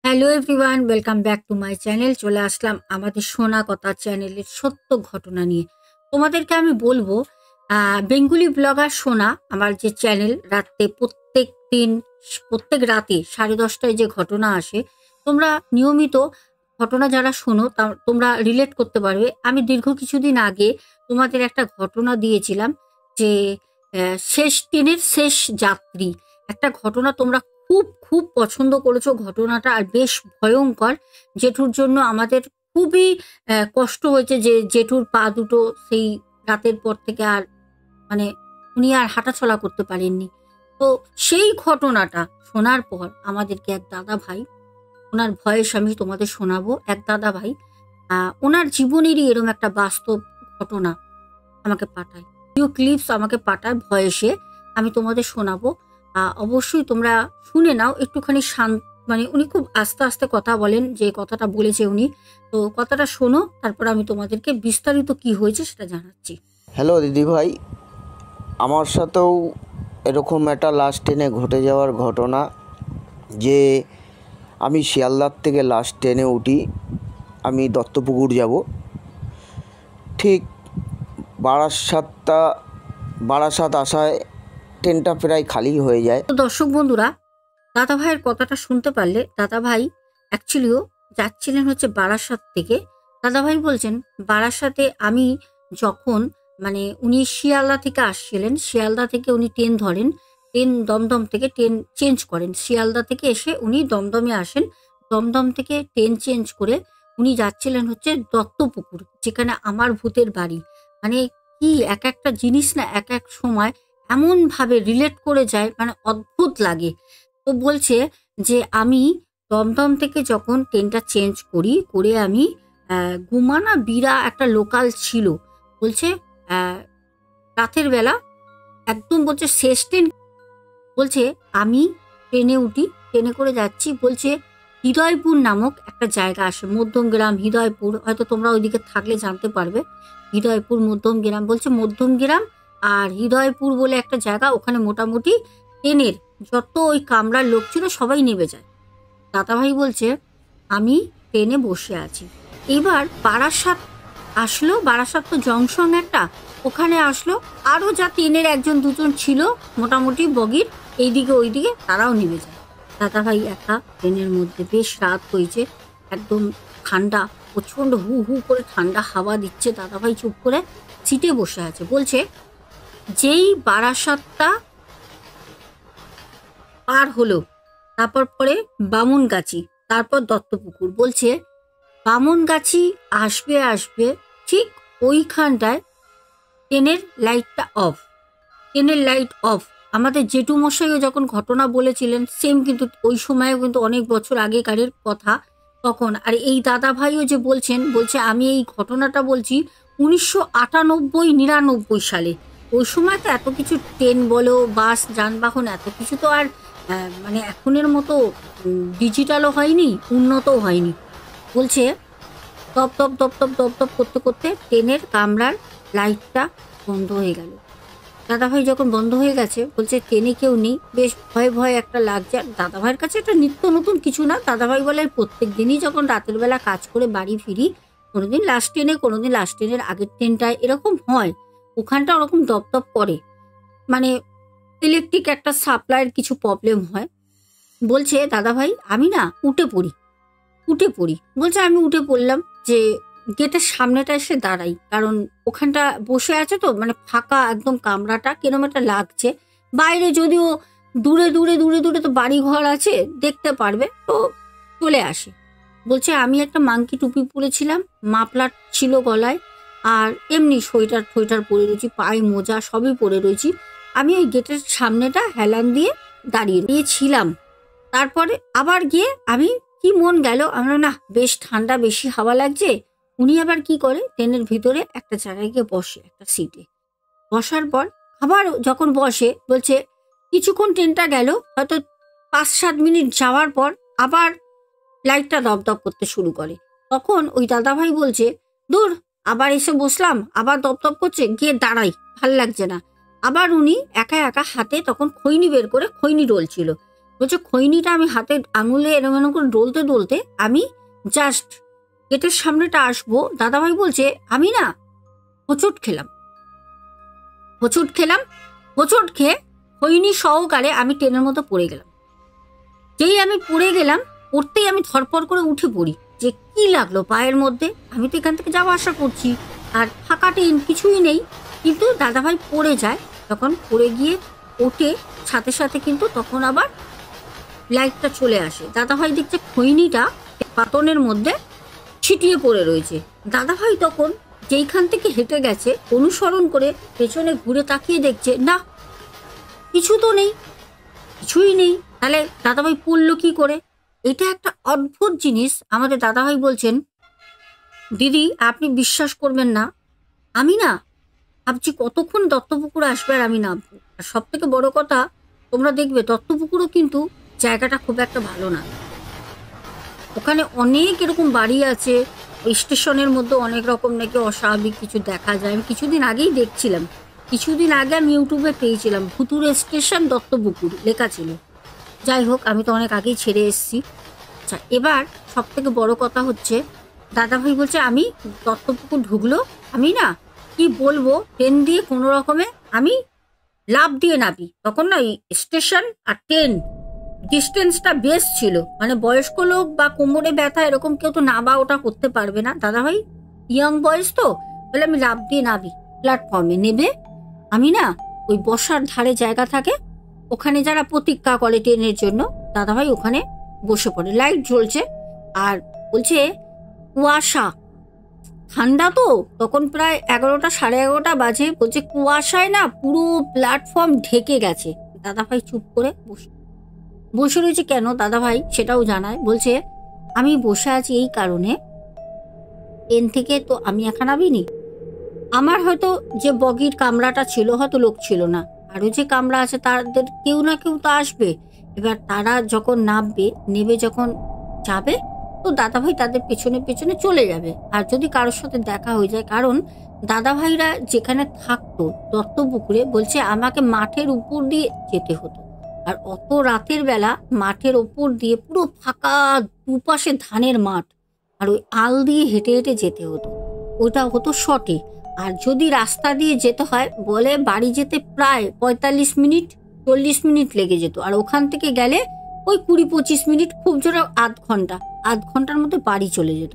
Hello everyone, welcome back to my channel. চলে আসলাম আমাদের শোনা কথা চ্যানেলের সত্য ঘটনা নিয়ে। তোমাদেরকে আমি বলবো, বেঙ্গলি ব্লগার শোনা আমার যে চ্যানেল, রাতে প্রত্যেক রাতে 10:30টায় যে ঘটনা আসে, তোমরা নিয়মিত ঘটনা যারা শোনো তোমরা রিলেট করতে পারবে। আমি দীর্ঘ কিছুদিন আগে তোমাদের একটা ঘটনা দিয়েছিলাম যে ট্রেনের শেষ যাত্রী, একটা ঘটনা তোমরা খুব খুব পছন্দ করেছো ঘটনাটা, আর বেশ ভয়ঙ্কর। জেঠুর জন্য আমাদের খুবই কষ্ট হয়েছে যে জেঠুর পা দুটো সেই রাতের পর থেকে আর মানে উনি আর হাঁটাচলা করতে পারেননি। তো সেই ঘটনাটা শোনার পর আমাদেরকে এক দাদা ভাই, ওনার ভয়েস আমি তোমাদের শোনাবো। এক দাদা ভাই ওনার জীবনেরই এরকম একটা বাস্তব ঘটনা আমাকে পাঠায়, ভিডিও ক্লিপস আমাকে পাঠায় ভয়েসে, আমি তোমাদের শোনাবো। অবশ্যই তোমরা শুনে নাও। একটুখানি মানে উনি খুব আস্তে আস্তে কথা বলেন, যে কথাটা বলেছে উনি। তো কথাটা শোনো, তারপর আমি তোমাদেরকে বিস্তারিত কি হয়েছে সেটা জানাচ্ছি। হ্যালো দিদি ভাই, আমার সাথেও এরকম একটা লাস্ট ট্রেনে ঘটে যাওয়ার ঘটনা যে আমি শিয়ালদার থেকে লাস্ট ট্রেনে উঠি, আমি দত্তপুকুর যাব। ঠিক বারাসাত আসায় ট্রেনটা প্রায় খালি হয়ে যায়। তো দর্শক বন্ধুরা, দাদা ভাইয়ের কথাটা শুনতে পারলে, দাদা ভাই অ্যাকচুয়ালিও যাচ্ছিলেন হচ্ছে বারাসাত থেকে। দাদা ভাই বলছেন বারাসাতে আমি যখন মানে উনি শিয়ালদা থেকে আসছিলেন, শিয়ালদা থেকে উনি ট্রেন ধরেন, ট্রেন দমদম থেকে ট্রেন চেঞ্জ করেন, শিয়ালদা থেকে এসে উনি দমদমে আসেন, দমদম থেকে ট্রেন চেঞ্জ করে উনি যাচ্ছিলেন হচ্ছে দত্তপুকুর, যেখানে আমার ভূতের বাড়ি। মানে কি এক একটা জিনিস না এক এক সময় এমনভাবে রিলেট করে যায়, মানে অদ্ভুত লাগে। তো বলছে যে আমি দমদম থেকে যখন ট্রেনটা চেঞ্জ করে আমি গুমানা বিরা একটা লোকাল ছিল, বলছে রাতের বেলা একদম, বলছে শেষ ট্রেন। বলছে আমি ট্রেনে উঠি, ট্রেনে করে যাচ্ছি, বলছে হৃদয়পুর নামক একটা জায়গা আসে, মধ্যমগ্রাম হৃদয়পুর, হয়তো তোমরা ওইদিকে থাকলে জানতে পারবে। হৃদয়পুর মধ্যমগ্রাম, বলছে মধ্যমগ্রাম আর হৃদয়পুর বলে একটা জায়গা, ওখানে মোটামুটি ট্রেনের যত ওই কামরার লোক ছিল সবাই নেমে যায়। দাদাভাই বলছে আমি ট্রেনে বসে আছি, এবার বারাসাত আসলো, বারাসাত তো জংশন একটা, ওখানে আসলো, আরও যা ট্রেনের একজন দুজন ছিল মোটামুটি বগির এইদিকে ওইদিকে, তারাও নেমে যায়। দাদাভাই একা ট্রেনের মধ্যে, বেশ রাত হয়েছে, একদম ঠান্ডা, প্রচণ্ড হু হু করে ঠান্ডা হাওয়া দিচ্ছে। দাদাভাই চুপ করে সিটে বসে আছে। বলছে যেই বারাসাতটা পার হলো, তারপর পরে বামুনগাছি, তারপর দত্তপুকুর। বলছে বামুনগাছি আসবে ঠিক ওইখানটায় ট্রেনের লাইটটা অফ, ট্রেনের লাইট অফ। আমাদের জেঠু মশাইও যখন ঘটনা বলেছিলেন সেম, কিন্তু ওই সময়ও কিন্তু অনেক বছর আগেকারের কথা তখন। আর এই দাদা ভাইও যে বলছেন, বলছে আমি এই ঘটনাটা বলছি 1998-99 সালে। ওই সময় তো এত কিছু ট্রেন বলো, বাস, যানবাহন, এত কিছু তো আর মানে এখনের মতো ডিজিটালও হয়নি, উন্নতও হয়নি। বলছে দপ দপ দপ দপ দপ দপ করতে করতে ট্রেনের কামরার লাইটটা বন্ধ হয়ে গেল। দাদাভাই যখন বন্ধ হয়ে গেছে, বলছে ট্রেনে কেউ নেই, বেশ ভয় ভয় একটা লাগছে। আর দাদাভাইয়ের কাছে এটা নিত্য নতুন কিছু না। দাদাভাই বলে প্রত্যেক দিনই যখন রাতের বেলা কাজ করে বাড়ি ফিরি, কোনোদিন লাস্ট ট্রেনে, কোনোদিন লাস্ট ট্রেনের আগের ট্রেনটায় এরকম হয়, ওখানটা ওরকম দপ দপ করে, মানে ইলেকট্রিক একটা সাপ্লাইয়ের কিছু প্রবলেম হয়। বলছে দাদাভাই আমি না উঠে পড়ি। বলছে আমি উঠে পড়লাম, যে গেটের সামনেটা এসে দাঁড়াই, কারণ ওখানটা বসে আছে তো, মানে ফাঁকা একদম কামরাটা, কিরম একটা লাগছে। বাইরে যদিও দূরে দূরে দূরে দূরে তো বাড়ি ঘর আছে, দেখতে পারবে, তো চলে আসে। বলছে আমি একটা মাংকি টুপি পরেছিলাম, মাফলার ছিল গলায়, আর এমনি সোয়েটার পরে রয়েছি, পায়ে মোজা সবই পরে রয়েছি। আমি ওই গেটের সামনেটা হেলান দিয়ে দাঁড়িয়েছিলাম। তারপরে আবার গিয়ে আমি কি মন গেল, আমরা না বেশ ঠান্ডা, বেশি হাওয়া লাগছে। উনি আবার কি করে, ট্রেনের ভিতরে একটা জায়গায় গিয়ে বসে, একটা সিটে বসার পর আবার যখন বসে, বলছে কিছুক্ষণ ট্রেনটা গেল, হয়তো 5-7 মিনিট যাওয়ার পর আবার লাইটটা দপদপ করতে শুরু করে। তখন ওই দাদাভাই বলছে দূর, আবার এসে বসলাম, আবার দপদপ করছে, গিয়ে দাঁড়াই, ভাল লাগছে না। আবার উনি একা একা হাতে তখন খৈনি বের করে খৈনি রোলছিল, বলছে খৈনিটা আমি হাতে আঙুলে এরম এরম করে ডলতে ডলতে আমি জাস্ট গেটের সামনেটা আসবো, দাদাভাই বলছে আমি না হোঁচট খেলাম। হোঁচট খেয়ে খৈনি সহকারে আমি ট্রেনের মতো পড়ে গেলাম। যেই আমি পড়ে গেলাম, পড়তেই আমি ধরপড় করে উঠে পড়ি। যে কি লাগলো পায়ের মধ্যে, আমি তো এখান থেকে যাওয়া আসা করছি, আর ফাঁকা ট্রেন, কিছুই নেই। কিন্তু দাদাভাই পড়ে যায়। তখন পড়ে গিয়ে ওঠে, সাথে সাথে কিন্তু তখন আবার লাইটটা চলে আসে। দাদাভাই দেখছে খৈনিটা পাতনের মধ্যে ছিটিয়ে পড়ে রয়েছে। দাদাভাই তখন যেইখান থেকে হেঁটে গেছে অনুসরণ করে পেছনে ঘুরে তাকিয়ে দেখছে না, কিছু তো নেই, কিছুই নেই। তাহলে দাদাভাই পড়লো কি করে? এটা একটা অদ্ভুত জিনিস। আমাদের দাদাভাই বলছেন, দিদি আপনি বিশ্বাস করবেন না, আমি না ভাবছি কতক্ষণ দত্তপুকুরে আসবে আর আমি নামবো। আর সব থেকে বড় কথা, তোমরা দেখবে দত্তপুকুরও কিন্তু জায়গাটা খুব একটা ভালো না। ওখানে অনেক এরকম বাড়ি আছে, ওই স্টেশনের মধ্যে অনেক রকম নাকি অস্বাভাবিক কিছু দেখা যায়। আমি কিছুদিন আগেই দেখছিলাম, কিছুদিন আগে আমি ইউটিউবে পেয়েছিলাম ভুতুরে স্টেশন দত্তপুকুর লেখা ছিল। যাই হোক, আমি তো অনেক আগেই ছেড়ে এসেছি। আচ্ছা, এবার সব থেকে বড় কথা হচ্ছে, দাদাভাই বলছে আমি দত্তপুকুর ঢুকলো, আমি না কি বলবো, ট্রেন দিয়ে কোনো রকমে আমি লাফ দিয়ে নামি। তখন না এই স্টেশন আর ট্রেন ডিস্টেন্সটা বেশ ছিল, মানে বয়স্ক লোক বা কোমরে ব্যথা এরকম কেউ তো নাবা ওটা করতে পারবে না। দাদাভাই ইয়াং বয়স তো, বলে আমি লাফ দিয়ে নামি। প্ল্যাটফর্মে নেবে আমি না ওই বসার ধারে জায়গা থাকে, ওখানে যারা প্রতীক্ষা করে ট্রেনের জন্য, দাদাভাই ওখানে বসে পড়ে। লাইট জ্বলছে আর বলছে কুয়াশা, ঠান্ডা তো তখন প্রায় 11টা 11:30 বাজে। বলছে কুয়াশায় না পুরো প্ল্যাটফর্ম ঢেকে গেছে। দাদাভাই চুপ করে বসে রয়েছে। কেন দাদাভাই সেটাও জানায়। বলছে আমি বসে আছি এই কারণে, ট্রেন থেকে তো আমি একা নামিনি, আমার হয়তো যে বগির কামরাটা ছিল হয়তো লোক ছিল না, আরও যে কামরা আছে তাদের কেউ না কেউ তো আসবে। এবার তারা যখন নেবে যখন যাবে, তো দাদাভাই তাদের পেছনে পেছনে চলে যাবে। আর যদি কারোর সাথে দেখা হয়ে যায়, কারণ দাদাভাইরা যেখানে থাকতো দত্তপুকুরে, বলছে আমাকে মাঠের উপর দিয়ে যেতে হতো। আর অত রাতের বেলা মাঠের ওপর দিয়ে পুরো ফাঁকা, দুপাশে ধানের মাঠ, আর ওই আল দিয়ে হেঁটে হেঁটে যেতে হতো। ওটা হতো শর্টে। আর যদি রাস্তা দিয়ে যেতে হয়, বলে বাড়ি যেতে প্রায় 45 মিনিট 40 মিনিট লেগে যেত। আর ওখান থেকে গেলে ওই 20-25 মিনিট, খুব জোরে আধ ঘন্টার মধ্যে বাড়ি চলে যেত।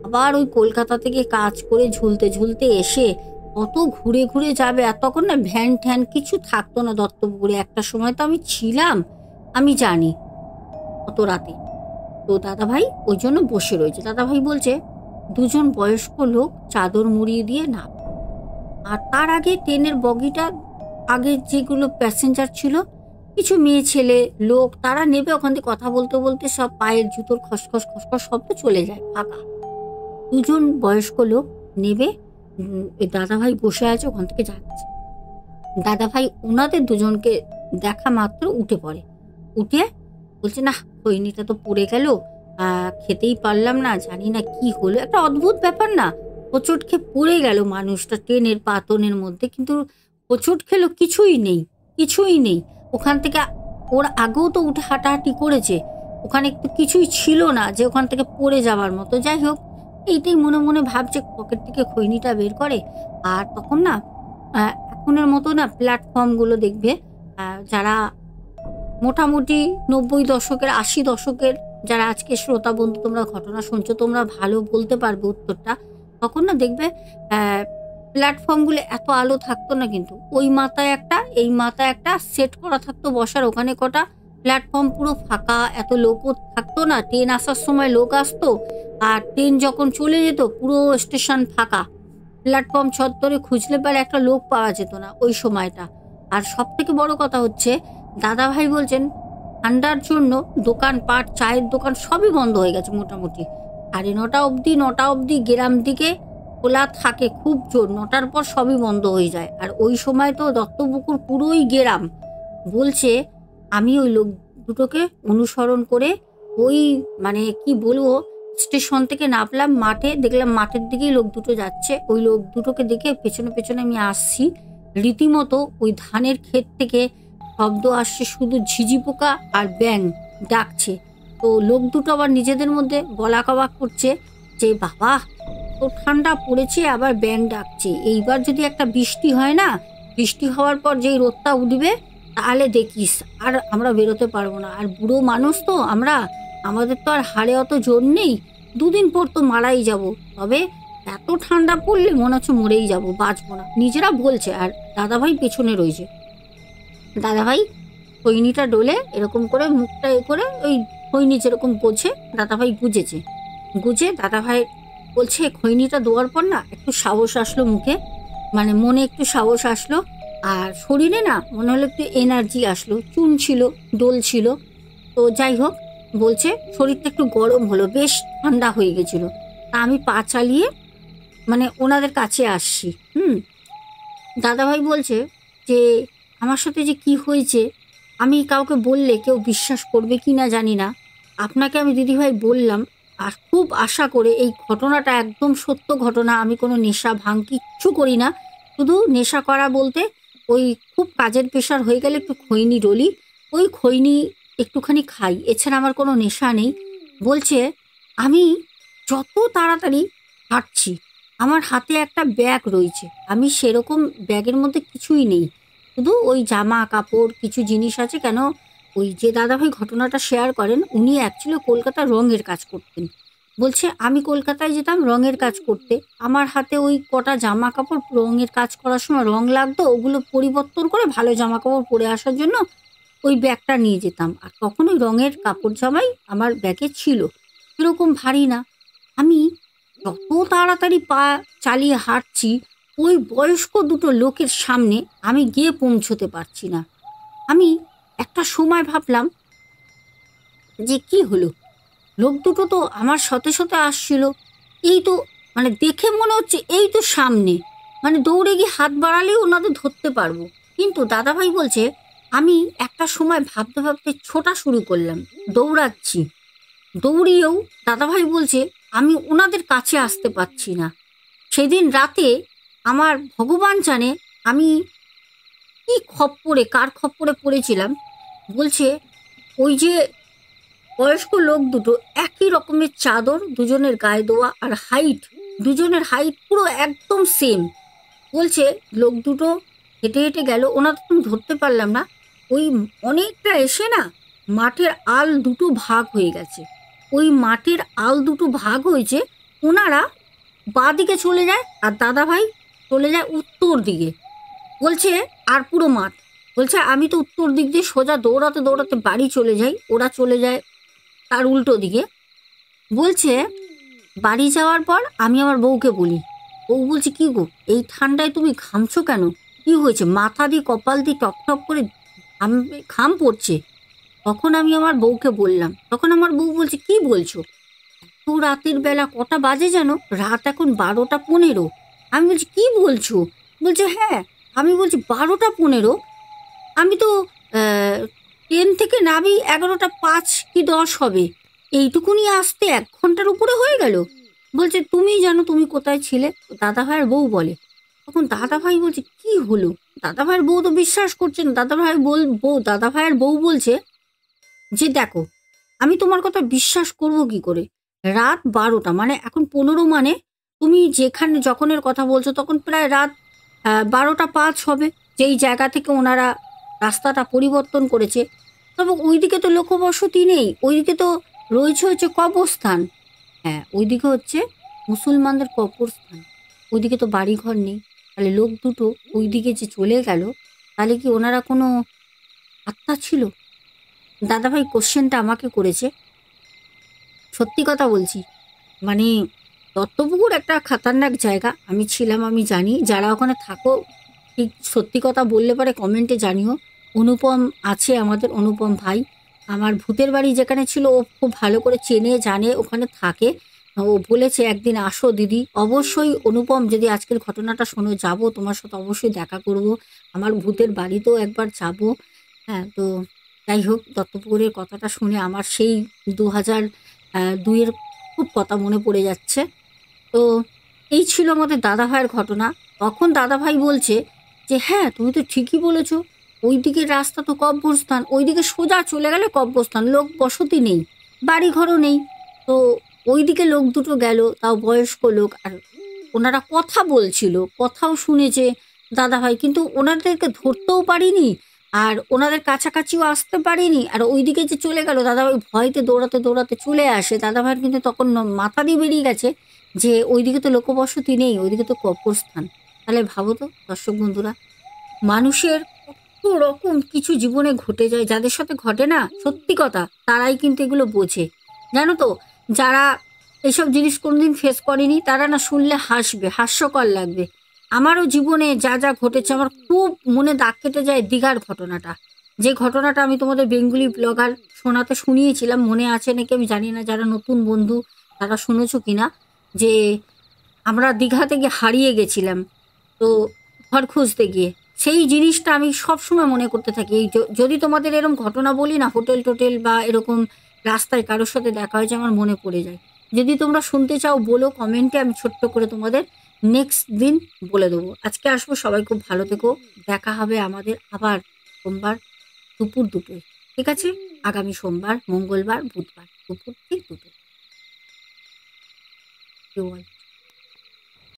আবার ওই কলকাতা থেকে কাজ করে ঝুলতে ঝুলতে এসে কত ঘুরে ঘুরে যাবে। আর তখন না ভ্যান ট্যান কিছু থাকতো না দত্তপুকুরে। একটা সময় তো আমি ছিলাম, আমি জানি অত রাতে। তো দাদাভাই ওই জন্য বসে রয়েছে। দাদাভাই বলছে দুজন বয়স্ক লোক চাদর মুড়িয়ে দিয়ে নাম। আর তার আগে ট্রেনের বগিটা, আগে যেগুলো প্যাসেঞ্জার ছিল, কিছু মেয়ে ছেলে লোক, তারা নেবে। ওখান থেকে কথা বলতে বলতে সব পায়ের জুতোর খসখস খসখস শব্দ চলে যায়, ফাঁকা। দুজন বয়স্ক লোক নেবে, ওই দাদাভাই বসে আছে, ওখান থেকে যাচ্ছে। দাদাভাই ওনাদের দুজনকে দেখা মাত্র উঠে পড়ে। উঠে বলছে না, খৈনিটা তো পড়ে গেল, খেতেই পারলাম না, জানি না কি হলো। একটা অদ্ভুত ব্যাপার না, হোঁচট খেয়ে পড়ে গেল মানুষটা ট্রেনের পাতনের মধ্যে, কিন্তু হোঁচট খেলো, কিছুই নেই। ওখান থেকে ওর আগেও তো উঠে হাঁটাহাঁটি করেছে, ওখানে একটু কিছুই ছিল না যে ওখান থেকে পড়ে যাওয়ার মতো। যাই হোক, এইটাই মনে মনে ভাবছে, পকেট থেকে খৈনিটা বের করে। আর তখন না এখনের মতো না প্ল্যাটফর্মগুলো দেখবে, যারা মোটামুটি 90 দশকের 80 দশকের যারা আজকে শ্রোতা বন্ধু তোমরা ঘটনা শুনছো, তোমরা ভালো বলতে পারবে উত্তরটা। তখন না দেখবে প্ল্যাটফর্মগুলো এত আলো থাকতো না, কিন্তু ওই মাথায় একটা এই মাথায় একটা সেট করা থাকতো বসার, ওখানে কটা প্ল্যাটফর্ম পুরো ফাঁকা, এত লোকও থাকতো না। ট্রেন আসার সময় লোক আসতো, আর ট্রেন যখন চলে যেত পুরো স্টেশন ফাঁকা। প্ল্যাটফর্ম চত্বরে খুঁজলে পরে একটা লোক পাওয়া যেত না ওই সময়টা। আর সব থেকে বড় কথা হচ্ছে, দাদাভাই বলছেন ঠান্ডার জন্য দোকানপাট, চায়ের দোকান সবই বন্ধ হয়ে গেছে মোটামুটি। 9:30 অবধি গ্রাম দিকে খোলা থাকে, খুব জোর। 9টার পর সবই বন্ধ হয়ে যায়। আর ওই সময় তো দত্তপুকুর পুরোই গ্রাম। বলছে আমি ওই লোক দুটোকে অনুসরণ করে ওই, মানে কি বলবো, স্টেশন থেকে নামলাম, মাঠে দেখলাম মাঠের দিকেই লোক দুটো যাচ্ছে। ওই লোক দুটোকে দেখে পেছনে পেছনে আমি আসছি। রীতিমতো ওই ধানের ক্ষেত থেকে শব্দ আসছে, শুধু ঝিঝি পোকা আর ব্যাঙ ডাকছে। তো লোক দুটো আবার নিজেদের মধ্যে বলা কওয়া করছে যে বাবা, তো ঠান্ডা পড়েছে, আবার ব্যাঙ ডাকছে, এইবার যদি একটা বৃষ্টি হয় না, বৃষ্টি হওয়ার পর যেই রোদটা উঠবে, তাহলে দেখিস আর আমরা বেরোতে পারবো না। আর বুড়ো মানুষ তো আমরা, আমাদের তো আর হাড়ে অত জোর নেই, দুদিন পর তো মারাই যাব। তবে এত ঠান্ডা পড়লে মনে হচ্ছে মরেই যাব, বাঁচবো না, নিজেরা বলছে। আর দাদাভাই পেছনে রয়েছে। দাদাভাই খৈনিটা ডোলে এরকম করে মুখটা করে ওই খৈনি যেরকম গোছে, দাদাভাই গুজেছে। গুজে দাদাভাই বলছে, খৈনিটা দেওয়ার পর না একটু সাহস আসলো মুখে, মানে মনে একটু সাহস আসলো, আর শরীরে না মনে হলো একটু এনার্জি আসলো, চুন ছিল, দোল ছিল। তো যাই হোক, বলছে শরীরটা একটু গরম হলো, বেশ ঠান্ডা হয়ে গেছিলো। তা আমি পা চালিয়ে মানে ওনাদের কাছে আসছি। দাদাভাই বলছে যে আমার সাথে যে কি হয়েছে, আমি কাউকে বললে কেউ বিশ্বাস করবে কি না জানি না, আপনাকে আমি দিদিভাই বললাম। আর খুব আশা করে, এই ঘটনাটা একদম সত্য ঘটনা, আমি কোনো নেশা ভাঙ কিচ্ছু করি না, শুধু নেশা করা বলতে ওই খুব কাজের প্রেশার হয়ে গেলে একটু খৈনি ডলি, ওই খৈনি একটুখানি খাই, এছাড়া আমার কোনো নেশা নেই। বলছে আমি যত তাড়াতাড়ি হাঁটছি, আমার হাতে একটা ব্যাগ রয়েছে, আমি সেরকম ব্যাগের মধ্যে কিছুই নেই, শুধু ওই জামা কাপড় কিছু জিনিস আছে। কেন, ওই যে দাদাভাই ঘটনাটা শেয়ার করেন, উনি অ্যাকচুয়ালি কলকাতায় রঙের কাজ করতেন। বলছে আমি কলকাতায় যেতাম রঙের কাজ করতে, আমার হাতে ওই কটা জামা কাপড়, রঙের কাজ করার সময় রং লাগতো, ওগুলো পরিবর্তন করে ভালো জামা কাপড় পরে আসার জন্য ওই ব্যাগটা নিয়ে যেতাম। আর তখন ওই রঙের কাপড় জামাই আমার ব্যাগে ছিল, এরকম ভারী না। আমি যত তাড়াতাড়ি পা চালিয়ে হাঁটছি, ওই বয়স্ক দুটো লোকের সামনে আমি গিয়ে পৌঁছতে পারছি না। আমি একটা সময় ভাবলাম যে কি হলো, লোক দুটো তো আমার সাথে সাথে আসছিল, এই তো মানে দেখে মনে হচ্ছে এই তো সামনে, মানে দৌড়ে গিয়ে হাত বাড়ালেই ওনাদের ধরতে পারবো। কিন্তু দাদাভাই বলছে আমি একটা সময় ভাবতে ভাবতে ছোটা শুরু করলাম, দৌড়াচ্ছি, দৌড়িয়েও দাদাভাই বলছে আমি ওনাদের কাছে আসতে পারছি না। সেদিন রাতে আমার ভগবান জানে আমি কি খপ্পরে, কার খপ্পরে পড়েছিলাম। বলছে ওই যে বয়স্ক লোক দুটো একই রকমের চাদর দুজনের গায়ে দেওয়া, আর হাইট, দুজনের হাইট পুরো একদম সেম। বলছে লোক দুটো হেঁটে হেঁটে গেল, ওনাদের তুমি ধরতে পারলাম না, ওই অনেকটা এসে না মাঠের আল দুটো ভাগ হয়ে গেছে, ওই মাঠের আল দুটো ভাগ হয়েছে, ওনারা বাঁ দিকে চলে যায় আর দাদাভাই চলে যায় উত্তর দিকে। বলছে আর পুরো মাঠ। বলছে আমি তো উত্তর দিক দিয়ে সোজা দৌড়াতে দৌড়াতে বাড়ি চলে যাই, ওরা চলে যায় তার উল্টো দিকে। বলছে বাড়ি যাওয়ার পর আমি আমার বউকে বলি, বউ বলছে কি গো, এই ঠান্ডায় তুমি ঘামছো কেন, কি হয়েছে, মাথা দিয়ে কপাল দিয়ে টপ টপ করে ঘাম পড়ছে। তখন আমি আমার বউকে বললাম, তখন আমার বউ বলছে কি বলছো, তো রাতের বেলা কটা বাজে জানো, রাত এখন 12টা 15। আমি বলছি কি বলছো, বলছে হ্যাঁ। আমি বলছি 12টা 15, আমি তো ট্রেন থেকে নামি 11টা 5 কি 10 হবে, এইটুকুনি আসতে 1 ঘন্টার উপরে হয়ে গেল। বলছে তুমি জানো তুমি কোথায় ছিলে, দাদা ভাইয়ের বউ বলে। তখন দাদা ভাই বলছে কি হলো, দাদা ভাইয়ের বউ তো বিশ্বাস করছে না। দাদা ভাইয়ের বউ বলছে যে দেখো আমি তোমার কথা বিশ্বাস করব কি করে, রাত 12টা মানে এখন 15, মানে তুমি যেখানে যখনের কথা বলছো তখন প্রায় রাত 12টা 5 হবে, যেই জায়গা থেকে ওনারা রাস্তাটা পরিবর্তন করেছে। তবে ওইদিকে তো লোকবসতি নেই, ওইদিকে তো হচ্ছে কবরস্থান। হ্যাঁ, ওইদিকে হচ্ছে মুসলমানদের কবরস্থান, ওইদিকে তো বাড়িঘর নেই। তাহলে লোক দুটো ওইদিকে যে চলে গেল, তাহলে কি ওনারা কোনো আত্মা ছিল? দাদাভাই কোশ্চেনটা আমাকে করেছে। সত্যি কথা বলছি, মানে দত্তপুকুর একটা খাতারনাক জায়গা, আমি ছিলাম, আমি জানি, যারা ওখানে থাকো ঠিক সত্যি কথা বললে পারে কমেন্টে জানিও। অনুপম আছে, আমাদের অনুপম ভাই, আমার ভূতের বাড়ি যেখানে ছিল ও খুব ভালো করে চেনে জানে, ওখানে থাকে। ও বলেছে একদিন আসো দিদি, অবশ্যই অনুপম যদি আজকের ঘটনাটা শোনো যাবো, তোমার সাথে অবশ্যই দেখা করব, আমার ভূতের বাড়িতেও একবার যাব। হ্যাঁ, তো যাই হোক, দত্তপুকুরের কথাটা শুনে আমার সেই 2002-এর খুব কথা মনে পড়ে যাচ্ছে। তো এই ছিল আমাদের দাদাভাইয়ের ঘটনা। তখন দাদাভাই বলছে যে হ্যাঁ তুমি তো ঠিকই বলেছো, ওই দিকের রাস্তা তো কব্রস্থান, ওইদিকে সোজা চলে গেলে কব্রস্থান, লোক বসতি নেই, বাড়ি ঘরও নেই। তো ওইদিকে লোক দুটো গেল, তাও বয়স্ক লোক, আর ওনারা কথা বলছিল, কথাও শুনেছে দাদাভাই, কিন্তু ওনাদেরকে ধরতেও পারিনি, আর ওনাদের কাছাকাছিও আসতে পারিনি। আর ওইদিকে যে চলে গেল দাদাভাই, ভয়তে দৌড়াতে দৌড়াতে চলে আসে। দাদাভাইয়ের কিন্তু তখন মাথা দিয়ে বেরিয়ে গেছে যে ওইদিকে তো লোকবসতি নেই, ওইদিকে তো কবরস্থান। তাহলে ভাবো তো দর্শক বন্ধুরা, মানুষের কত রকম কিছু জীবনে ঘটে যায়, যাদের সাথে ঘটে না সত্যি কথা তারাই কিন্তু এগুলো বোঝে। জানো তো, যারা এসব জিনিস কোনোদিন ফেস করেনি তারা না শুনলে হাসবে, হাস্যকর লাগবে। আমারও জীবনে যা যা ঘটেছে, আমার খুব মনে দাগ কেটে যায় দীঘার ঘটনাটা। যে ঘটনাটা আমি তোমাদের বেঙ্গলি ব্লগার শোনাতে শুনিয়েছিলাম, মনে আছে নাকি আমি জানি না, যারা নতুন বন্ধু তারা শুনেছো কিনা, যে আমরা দীঘা থেকে হারিয়ে গেছিলাম, তো ঘর খুঁজতে গিয়ে সেই জিনিসটা আমি সব সময় মনে করতে থাকি। এই যদি তোমাদের এরকম ঘটনা বলি না, হোটেল টোটেল বা এরকম রাস্তায় কারোর সাথে দেখা হয়েছে, আমার মনে পড়ে যায়। যদি তোমরা শুনতে চাও বলো কমেন্টে, আমি ছোট্ট করে তোমাদের নেক্সট দিন বলে দেবো। আজকে আসবো, সবাই খুব ভালো থেকো। দেখা হবে আমাদের আবার সোমবার দুপুর দুটোয়, ঠিক আছে? আগামী সোমবার, মঙ্গলবার, বুধবার দুপুর ঠিক দুটো।